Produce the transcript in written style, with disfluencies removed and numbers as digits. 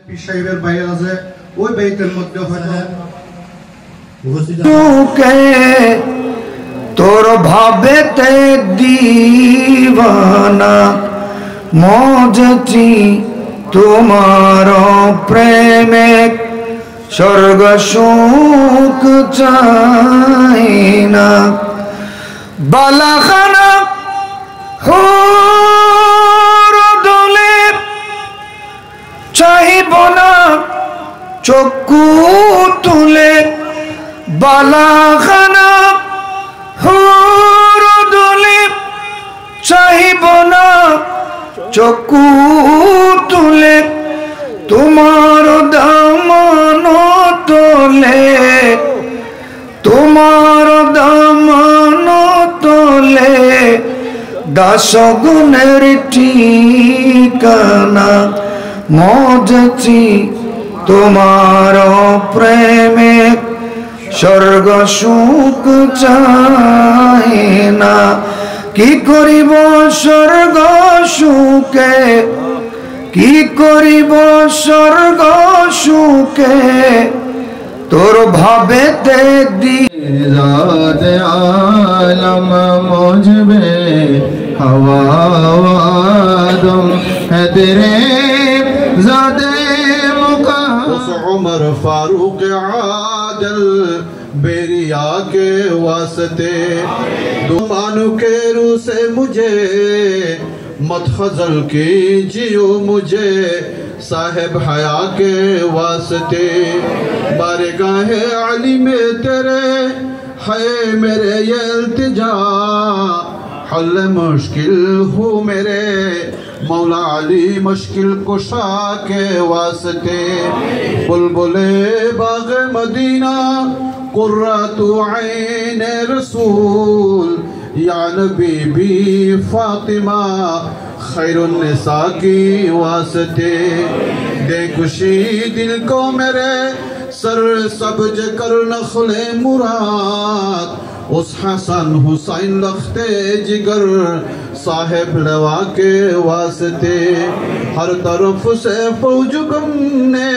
পীর সাহেবের বাইরে আছে ওই বাইতের মধ্যে হয়তো তোর ভাবেতে দিবানা মজছি তোমার প্রেমে স্বর্গ সুখ চাই না বালাখানা হুর দোলে চাইব না চক্ষু তুলে বালাখানা হুর দোলে চাইব না চক্ষু তুলে তোমার দামান তোলে তোমার দামান তোলে দাসগুণের ঠিকানা মজছি তোমার প্রেমে স্বর্গ সুখ চাই না কি করিব স্বর্গ সুখে কি করিব স্বর্গ সুখে তোর ভাবেতে দি ज़ाते आलम मुझबे हवा आदम है तेरे ज़ाते मुक़द्दस उमर फारूक आदल बेरिया के वास्ते दुमानु के रू से मुझे मत खजल कीजियो मुझे साहेब हया के वास्ते बारगाहे अली में तेरे है मेरे ये इल्तिजा हल मुश्किल हूँ मेरे मौला अली मुश्किल कुशा के वास्ते बुलबुले बाग मदीना कुर्रतु ऐन रसूल या नबी भी फातिमा खैरुन निसा की वास्ते दे खुशी दिल को मेरे सर सब्ज कर नखले मुराद उस हसन हुसैन लखते जिगर साहेब लवा के वास्ते हर तरफ से फौज गम ने